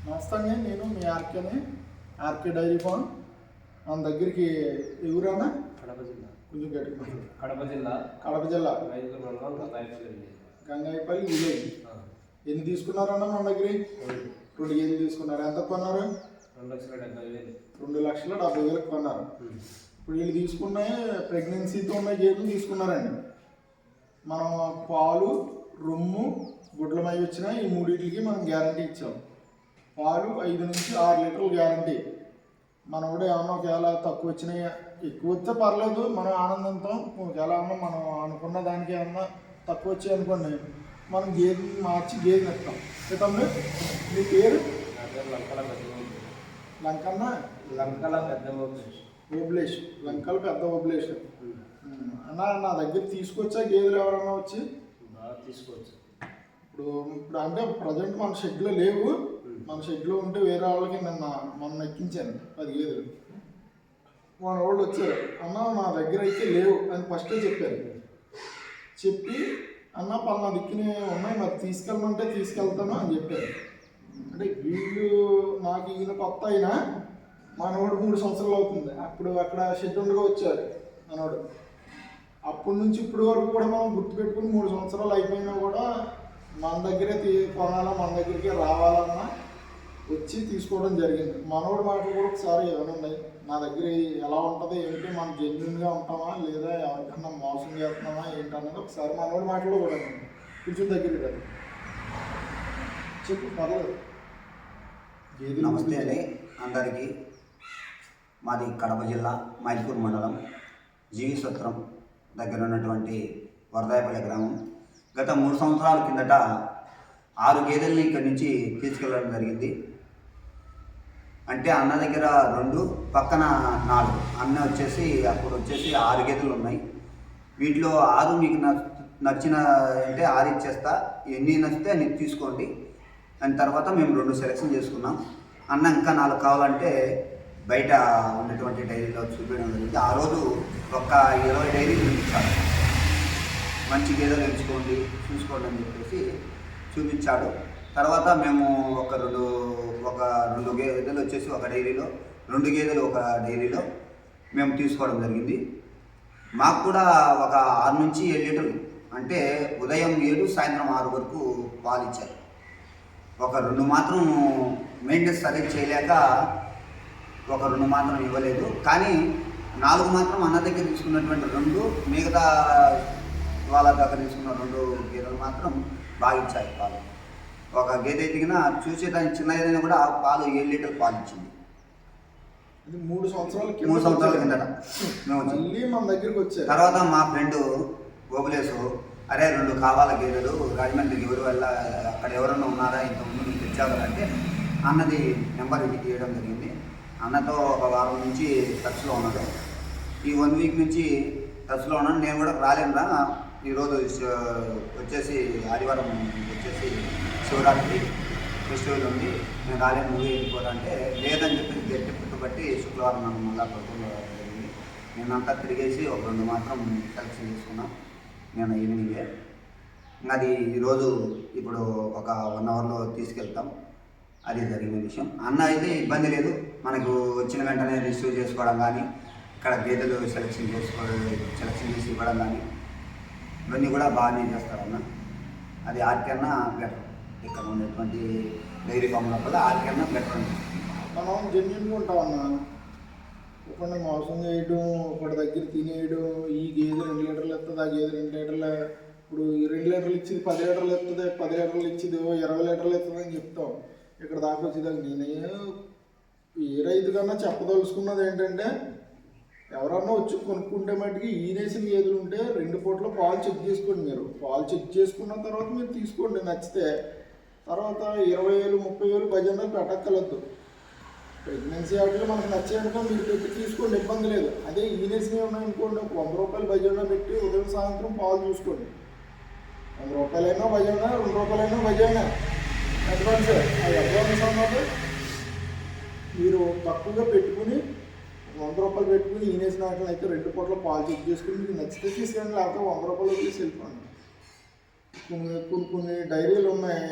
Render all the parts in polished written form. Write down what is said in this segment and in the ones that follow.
నమస్తే అండి, నేను మీ ఆర్కేని, ఆర్కే డైరీ ఫార్మ్. మన దగ్గరికి ఎవరైనా కడప జిల్లా కొంచెం గట్టిగా కడప జిల్లా గంగాయపల్లి విలేజ్. ఎన్ని తీసుకున్నారన్నా మన దగ్గర? 2 గేదెలు తీసుకున్నారు. ఎంత కొన్నారు? 2,70,000 కొన్నారు. ఇప్పుడు వీళ్ళు తీసుకున్నాయి ప్రెగ్నెన్సీతో ఉన్న గేదెలు తీసుకున్నారండి. మనం పాలు, రొమ్ము, గుడ్ల మై వచ్చిన ఈ మూడింటికి మనం గ్యారంటీ ఇచ్చాం. పాలు 5 నుంచి 6 లీటర్లు గ్యారంటీ. మనం కూడా ఏమన్నా ఒకవేళ తక్కువ వచ్చినాయి, ఎక్కువ వస్తే పర్లేదు, మనం ఆనందంతో. ఒకవేళ ఏమన్నా మనం అనుకున్న దానికి ఏమన్నా తక్కువ వచ్చాయి అనుకోండి, మనం గేదె మార్చి గేదె ఇస్తాం. తమ్ముడు మీ పేరు? లంకల పెద్ద ఓబ్లేష్. లంకల పెద్ద ఓబ్లేష్ అన్న. నా దగ్గర తీసుకొచ్చా గేదెలు ఎవరన్నా వచ్చి తీసుకోవచ్చు. ఇప్పుడు అంటే ప్రజెంట్ మన షెడ్లో లేవు. మన షెడ్లో ఉంటే వేరే వాళ్ళకి మొన్న ఎక్కించాను 10 గేదెలు. మన వాళ్ళు వచ్చారు, అన్న నా దగ్గర అయితే లేవు అని ఫస్టే చెప్పారు. చెప్పి అన్న పలానా దిక్కునే ఉన్నాయి, మరి తీసుకెళ్ళమంటే తీసుకెళ్తాను అని చెప్పారు. అంటే వీళ్ళు నాకు ఈయన కొత్త అయినా మనవాడు 3 సంవత్సరాలు అవుతుంది. అప్పుడు అక్కడ షెడ్ ఉండగా వచ్చారు మనవాడు. అప్పటి నుంచి ఇప్పటి వరకు కూడా మనం గుర్తుపెట్టుకుని 3 సంవత్సరాలు అయిపోయినా కూడా మన దగ్గరే కొనాలా, మన దగ్గరికి రావాలన్నా వచ్చి తీసుకోవడం జరిగింది. మనోడి మాటలు కూడా ఒకసారి ఏమైనా ఉన్నాయి, నా దగ్గర ఎలా ఉంటుంది ఏంటి, మనం జెన్యున్గా ఉంటామా లేదా ఎవరికన్నా మోసం చేస్తున్నామా ఏంటన్నది ఒకసారి మనోడి మాటలు కూడా కొంచెం దగ్గరికి రండి, చెప్పు పర్లేదు. నమస్తే అండి అందరికీ. మాది కడప జిల్లా మైల్పూర్ మండలం జీవి సత్రం దగ్గర ఉన్నటువంటి వరదాయపల్లి గ్రామం. గత 3 సంవత్సరాల కిందట 6 గేదెల్ని ఇక్కడి నుంచి తీసుకెళ్ళడం జరిగింది. అంటే అన్న దగ్గర 2, పక్కన 4. అన్న వచ్చేసి అప్పుడు 6 గేదెలు ఉన్నాయి. వీటిలో 6 మీకు నచ్చిన అంటే 6 ఇచ్చేస్తా, ఎన్ని నచ్చితే అన్ని తీసుకోండి అని తర్వాత మేము 2 సెలెక్షన్ చేసుకున్నాం. అన్న ఇంకా 4 కావాలంటే బయట ఉన్నటువంటి డైరీలో చూపించడం జరిగింది. ఆ రోజు ఒక 20 డైరీలు చూపించాడు. మంచి గేదెలు ఎంచుకోండి చూసుకోండి అని చెప్పేసి చూపించాడు. తర్వాత మేము ఒక రెండు గేదెలు వచ్చేసి ఒక డైరీలో, 2 గేదెలు ఒక డైరీలో మేము తీసుకోవడం జరిగింది. మాకు కూడా ఒక 6 నుంచి 7 లీటర్లు అంటే ఉదయం 7 సాయంత్రం 6 వరకు పాలు ఇచ్చారు. ఒక 2 మాత్రం మెయింటెనెన్స్ సరిగ్గా చేయలేక ఒక 2 మాత్రం ఇవ్వలేదు. కానీ 4 మాత్రం అన్న దగ్గర తీసుకున్నటువంటి 2, మిగతా వాళ్ళ దగ్గర తీసుకున్న 2 గేదెలు మాత్రం బాగా ఇచ్చాయి పాలు. ఒక గేదె ఎదిగినా చూసేదానికి చిన్న ఏదైనా కూడా పాలు 7 లీటర్లు పాలు ఇచ్చింది. 3 సంవత్సరాల కిందట మేము మళ్ళీ మన దగ్గరికి వచ్చారు. తర్వాత మా ఫ్రెండ్ గోగులేసు, అరే 2 కావాల గేదెలు రాజమండ్రికి ఎవరు వల్ల అక్కడ ఎవరన్నా ఉన్నారా ఇంతకుముందు నీకు తెచ్చావాలంటే అన్నది నెంబర్ ఇంటికి ఇవ్వడం జరిగింది. అన్నతో ఒక వారం నుంచి టచ్లో ఉన్నాడు. ఈ 1 వీక్ నుంచి టచ్లో ఉన్నాను. నేను కూడా రాలేనురా, ఈరోజు వచ్చేసి ఆదివారం వచ్చేసి శివరాత్రి ఫెస్టివల్ ఉంది, నేను రాలేను, నువ్వే వెళ్ళిపోతాంటే లేదని చెప్పి గట్టి పుట్టుబట్టి శుక్రవారం నన్ను మళ్ళీ పడుకోవడం జరిగింది. నేనంతా తిరిగేసి ఒక 2 మాత్రం సెలెక్షన్ చేసుకున్నాం నేను ఈవినింగే. అది ఈరోజు ఇప్పుడు ఒక 1 అవర్లో తీసుకెళ్తాం. అది జరిగిన విషయం. అన్న అయితే ఇబ్బంది లేదు, మనకు వచ్చిన వెంటనే రిసీవ్ చేసుకోవడం కానీ, ఇక్కడ గేదెలు సెలెక్షన్ చేసి ఇవ్వడం కానీ ఇవన్నీ కూడా బాగానే చేస్తారన్న. అది ఆర్కన్నా బెటర్. ఇక్కడ ఉన్నటువంటి డైరీ ఫామ్ లోపల ఆర్కన్నా బెటర్ అని మనం జెన్యున్గా ఉంటామన్నా. ఒకటి మోసం చేయడం, ఒకటి దగ్గర తినేయడం, ఈ గేదె 2 లీటర్లు ఇస్తుంది, ఆ గేదె 2 లీటర్లు, ఇప్పుడు 2 లీటర్లు ఇచ్చింది 10 లీటర్లు ఇస్తుంది, 10 లీటర్లు ఇచ్చింది 20 లీటర్లు ఇస్తుంది అని చెప్తాం. ఇక్కడ దాకా వచ్చేదాకా నేనే ఏ రైతు కన్నా చెప్పదలుచుకున్నది ఏంటంటే, ఎవరన్నా వచ్చి కొనుక్కుంటే మటుకి ఈనేసిన గేదెలు ఉంటే 2 పూటలో పాలు చెక్ చేసుకోండి. మీరు పాలు చెక్ చేసుకున్న తర్వాత మీరు తీసుకోండి. నచ్చితే తర్వాత 20,000 30,000 భజనలు పెట్టక్కర్లేదు. ప్రెగ్నెన్సీ వాటిలో మనకు నచ్చేందుకు మీరు పెట్టి తీసుకోండి, ఇబ్బంది లేదు. అదే ఈనేసినవి ఉన్నాయనుకోండి, ఒక 100 రూపాయలు భజన పెట్టి ఉదయం సాయంత్రం పాలు చూసుకోండి. 100 రూపాయలైనా భజన, 2 రూపాయలైనా భజన అడ్వాన్స్. ఆ అడ్వాన్స్ అన్నది మీరు తక్కువగా పెట్టుకుని 100 రూపాయలు పెట్టుకుని ఈనేసిన వాటిని అయితే 2 పూటలో పాలు చెక్ చేసుకుని మీకు నచ్చితే తీసుకురండి, లేకపోతే 100 రూపాయలు తీసి వెళ్ళిపోండి. కొన్ని డైరీలు ఉన్నాయి,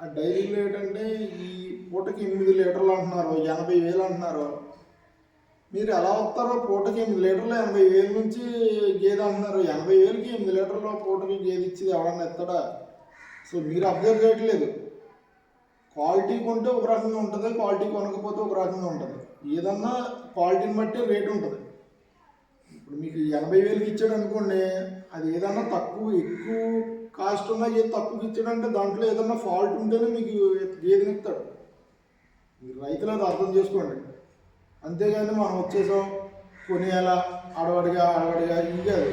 ఆ డైరీలో ఏంటంటే ఈ పూటకి 8 లీటర్లు అంటున్నారు, 80,000 అంటున్నారు. మీరు ఎలా వస్తారో పూటకి 8 లీటర్లు 80,000 నుంచి గేదె అంటున్నారు. 80,000కి 8 లీటర్ల పూటకి గేదె ఇచ్చేది ఎవడన్నా ఎత్తాడా? సో మీరు అబ్జర్వ్ చేయట్లేదు. క్వాలిటీ కొంటే ఒక రకంగా ఉంటుంది, క్వాలిటీ కొనకపోతే ఒక రకంగా ఉంటుంది. ఏదన్నా క్వాలిటీని బట్టి రేటు ఉంటుంది. ఇప్పుడు మీకు 80,000కి ఇచ్చాడు అనుకోండి, అది ఏదన్నా తక్కువ ఎక్కువ కాస్ట్ ఉన్నా ఏది తక్కువకి ఇచ్చాడంటే దాంట్లో ఏదన్నా ఫాల్ట్ ఉంటేనే మీకు గేదెని ఇస్తాడు. మీరు రైతులు అది అర్థం చేసుకోండి. అంతేగాని మనం వచ్చేసాం కొనేయాలా అడవడిగా ఇది కాదు.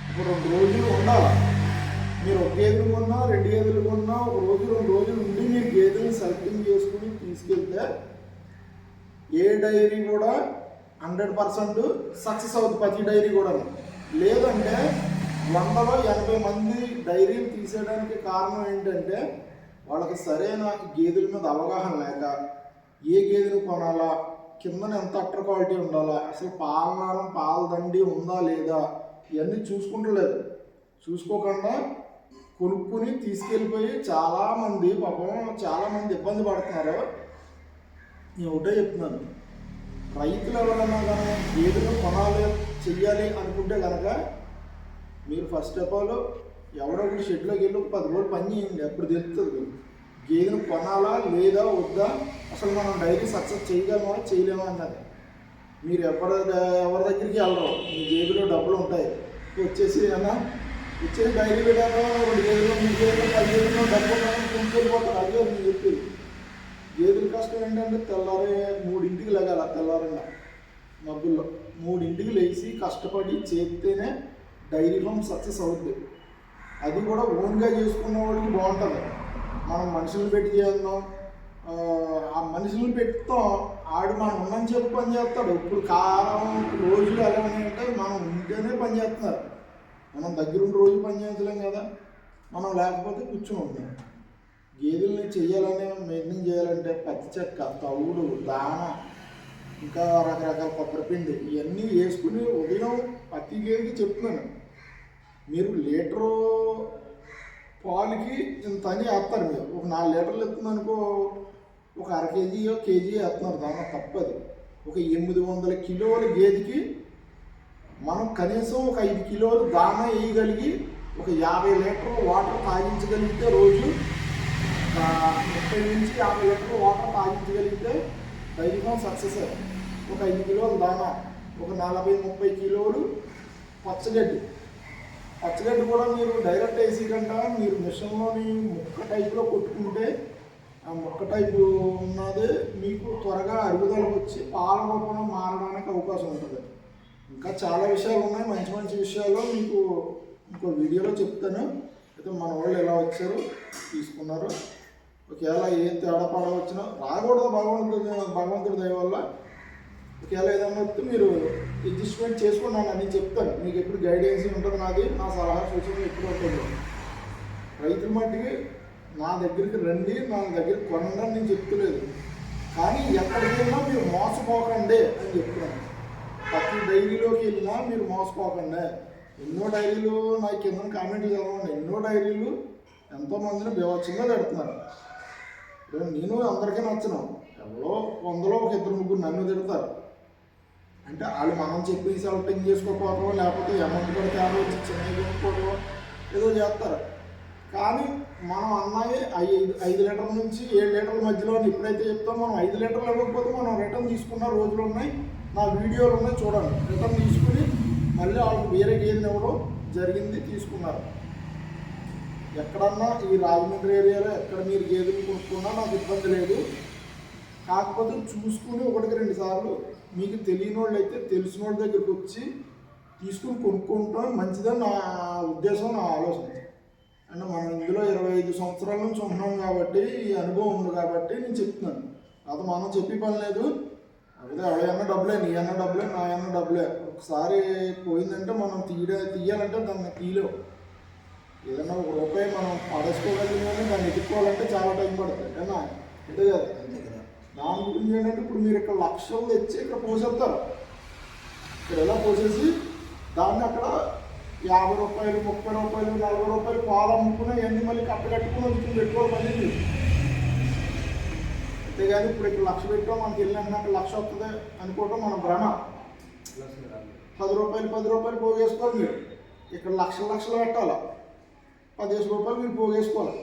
ఇప్పుడు 2 రోజులు ఉండాలి. మీరు ఒక గేదెలు కొన్నా 2 గేదెలు కొన్నా ఒక రోజు 2 రోజులు ఉండి మీరు గేదెని సెలెక్టింగ్ చేసుకుని తీసుకెళ్తే ఏ డైరీ కూడా 100% సక్సెస్ అవుతుంది, ప్రతి డైరీ కూడా. లేదంటే 100లో 80 మంది డైరీలు తీసేయడానికి కారణం ఏంటంటే వాళ్ళకి సరైన గేదెల మీద అవగాహన లేక, ఏ గేదెను కొనాలా, కిందన ఎంత అట్టర్ క్వాలిటీ ఉండాలా, అసలు పాల దండి ఉందా లేదా, ఇవన్నీ చూసుకుంటలేదు. చూసుకోకుండా కొనుక్కుని తీసుకెళ్ళిపోయి చాలామంది ఇబ్బంది పడుతున్నారు. నేను ఒకటే చెప్తున్నాను, రైతులు ఎవరన్నా కానీ గేదెను కొనాలి చెయ్యాలి అనుకుంటే కనుక మీరు ఫస్ట్ ఆఫ్ ఆల్ ఎవరో ఒకటి షెడ్లోకి వెళ్ళి ఒక 10 రోజులు పని చేయండి. అప్పుడు తెలుస్తుంది గేదెను కొనాలా లేదా వద్దా, అసలు మనం డైరీ సక్సెస్ చేయగలమా చేయలేమా అన్నది. మీరు ఎవరి దగ్గరికి వెళ్ళరు, మీ జేబులో డబ్బులు ఉంటాయి. వచ్చేసి డైరీ పెట్టాక 2 గేదెలు 3 గేదెలు 10 గేదెలు డబ్బులు కొనుక్కెళ్ళిపోతారు. అదే మీరు చెప్పేది. గేదెల కష్టం ఏంటంటే తెల్లారి 3ంటికి లెగాల, తెల్లారంగా మబ్బుల్లో 3ంటికి లేచి కష్టపడి చేస్తేనే డైరీ ఫామ్ సక్సెస్ అవుతుంది. అది కూడా ఓన్గా చేసుకున్న వాడికి బాగుంటుంది. మనం మనుషులు పెట్టి చేద్దాం, ఆ మనుషులు పెడతాం, ఆడు మనం ఉన్నని చెప్పి పని చేస్తాడు. ఇప్పుడు కాలం రోజులు ఎలా ఉన్నాయంటే మనం ఉంటేనే పని చేస్తున్నారు. మనం దగ్గరుండి రోజు పని చేయించలేం కదా, మనం లేకపోతే కూర్చుని ఉంటాం. గేదెల్ని చెయ్యాలని మెయింటైన్ చేయాలంటే పచ్చి చెక్క, తవుడు, దాన, ఇంకా రకరకాల కొబ్బరి పిండి ఇవన్నీ వేసుకుని ఉదయం ప్రతి గేదెకి చెప్తున్నాను. మీరు లీటరు పాలుకి ఇంత అని వేస్తారు. మీరు ఒక 4 లీటర్లు ఎత్తుందనుకో, ఒక అర కేజీయో కేజీ వేస్తున్నారు. దాని తప్పది. ఒక 800 కిలోల గేదెకి మనం కనీసం ఒక 5 కిలోలు దానా వేయగలిగి ఒక 50 లీటర్లు వాటర్ తాగించగలిగితే రోజు 30 నుంచి 50 లీటర్లు వాటర్ తాగించగలిగితే డైరీ ఫామ్ సక్సెస్. ఒక 5 కిలోలు దానా, ఒక 40-30 కిలోలు పచ్చగడ్డి కూడా మీరు డైరెక్ట్ వేసి కంటే మీరు మిషన్లోని ముక్క టైప్లో కొట్టుకుంటే ఆ ముక్క టైపు ఉన్నది మీకు త్వరగా అరుగుదలకు వచ్చి పాల రూపంలో మారడానికి అవకాశం ఉంటుంది. ఇంకా చాలా విషయాలు ఉన్నాయి, మంచి విషయాలు మీకు ఇంకో వీడియోలో చెప్తాను. అయితే మన వాళ్ళు ఎలా వచ్చారు తీసుకున్నారు, ఒకవేళ ఏ తేడాపాడ వచ్చినా రాకూడదు, భగవంతుడి దయ వల్ల. ఒకవేళ ఏదన్నా వస్తే మీరు అడ్జస్ట్మెంట్ చేసుకున్నాను అని చెప్తాను. మీకు ఎప్పుడు గైడెన్స్ ఉంటుంది, నాది నా సలహా సూచనలు ఎప్పుడు ఉంటుంది. రైతుల మట్టికి నా దగ్గరికి రండి, నా దగ్గర కొనండి అని నేను చెప్తలేదు. కానీ ఎక్కడికి వెళ్ళినా మీరు మోసపోకండి అని చెప్తున్నాను. ప్రతి డైరీలోకి వెళ్ళినా మీరు మోసపోకండి. ఎన్నో డైరీలు నాకు కింద కామెంట్లు చదవండి. ఎన్నో డైరీలు ఎంతోమందిని బేవచ్చింగా పెడుతున్నారు. నేను అందరికీ నచ్చను. ఎవరో 100లో ఒక 2-3 నన్ను తిడతారు. అంటే వాళ్ళు మనం చెప్పి సెలెక్టింగ్ చేసుకోకపోవడం, లేకపోతే అమౌంట్ కూడా తేడా వచ్చి చిన్నవి కొనుక్కోవడం ఏదో చేస్తారు. కానీ మనం అన్నవి 5 లీటర్ల నుంచి 7 లీటర్ల మధ్యలో ఎప్పుడైతే చెప్తామో, మనం 5 లీటర్లు ఇవ్వకపోతే మనం రిటర్న్ తీసుకున్న రోజులు ఉన్నాయి, నా వీడియోలు ఉన్నాయి, చూడండి. రిటర్న్ తీసుకుని మళ్ళీ వాళ్ళకి వేరే గేదెని ఇవ్వడం జరిగింది, తీసుకున్నారు. ఎక్కడన్నా ఈ రాజమండ్రి ఏరియాలో ఎక్కడ మీరు గేదెలు కొనుక్కున్నా నాకు ఇబ్బంది లేదు. కాకపోతే చూసుకుని 1-2 సార్లు మీకు తెలియని వాళ్ళు అయితే తెలిసిన వాళ్ళ దగ్గరికి వచ్చి తీసుకుని కొనుక్కుంటాం మంచిదని నా ఉద్దేశం, నా ఆలోచన. అంటే మనం ఇందులో 25 సంవత్సరాల నుంచి ఉంటున్నాం కాబట్టి ఈ అనుభవం ఉంది కాబట్టి నేను చెప్తున్నాను. అది మనం చెప్పి పని లేదు. అదే ఎవరైనా డబ్బులే, నీ అన్న డబ్బులే, నా అన్న డబ్బులే. ఒకసారి పోయిందంటే మనం తీయాలంటే దాన్ని తీయలేవు. ఏదన్నా 1 రూపాయి మనం పడేసుకోగలిగిన కానీ దాన్ని ఎత్తుకోవాలంటే చాలా టైం పడుతుంది కదా, అంటే కదా. దాని గురించి ఏంటంటే ఇప్పుడు మీరు ఇక్కడ లక్షలు తెచ్చి ఇక్కడ పోసేస్తారు. ఇక్కడ ఎలా పోసేసి దాన్ని అక్కడ 50 రూపాయలు, 30 రూపాయలు, 40 రూపాయలు పాలు అమ్ముకునే ఎన్ని మళ్ళీ కట్టుకుని వచ్చి పెట్టుకోవాలి. మళ్ళీ అంతేగాని ఇప్పుడు ఇక్కడ 1,00,000 పెట్టాం మనకి వెళ్ళినాక 1,00,000 వస్తుంది అనుకోవటం మన భ్రమ. 10 రూపాయలు పోగేసుకోవాలి మీరు. ఇక్కడ లక్షలు పెట్టాలి, 15 రూపాయలు మీరు పోగేసుకోవాలి.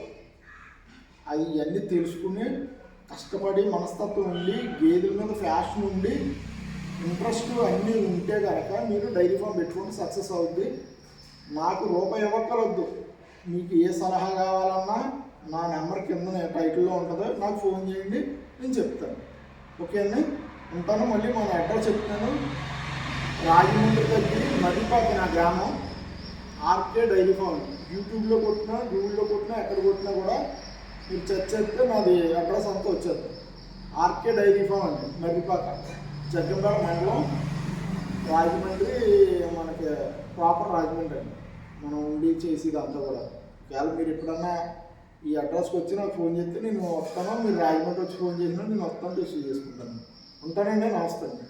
అది ఇవన్నీ తెలుసుకుని కష్టపడి మనస్తత్వం ఉండి గేదెల మీద ఫ్యాషన్ ఉండి ఇంట్రెస్ట్ అన్నీ ఉంటే కనుక మీరు డైరీ ఫామ్ పెట్టుకుంటే సక్సెస్ అవుద్ది. నాకు రూపాయి ఇవ్వక్కర్వద్దు. మీకు ఏ సలహా కావాలన్నా నా నెంబర్ కింద టైటిల్లో ఉంటుంది, నాకు ఫోన్ చేయండి, నేను చెప్తాను. ఓకే అండి, ఉంటాను. మళ్ళీ మన అడ్రస్ చెప్తాను. రాజమండ్రి దగ్గర మదిపాక నా గ్రామం, ఆర్కే డైరీ ఫామ్. యూట్యూబ్లో కొట్టినా గూగుల్లో కొట్టినా ఎక్కడ కొట్టినా కూడా మీరు సెర్చ్ చేస్తే నాది అడ్రస్ అంతా వచ్చేది. ఆర్కే డైరీ ఫామ్ అండి, మదిపాక, జగ్గంపేట మండలం, రాజమండ్రి. మనకి ప్రాపర్ రాజమండ్రి అండి మనం ఉండి చేసేది అంతా కూడా. ఒకవేళ మీరు ఎప్పుడన్నా ఈ అడ్రస్కి వచ్చి నాకు ఫోన్ చేస్తే నేను వస్తాను, మీరు రాజమండ్రి వచ్చి ఫోన్ చేసినా నేను వస్తాను, రిసీవ్ చేసుకుంటాను. ఉంటానండి, నమస్తే అండి.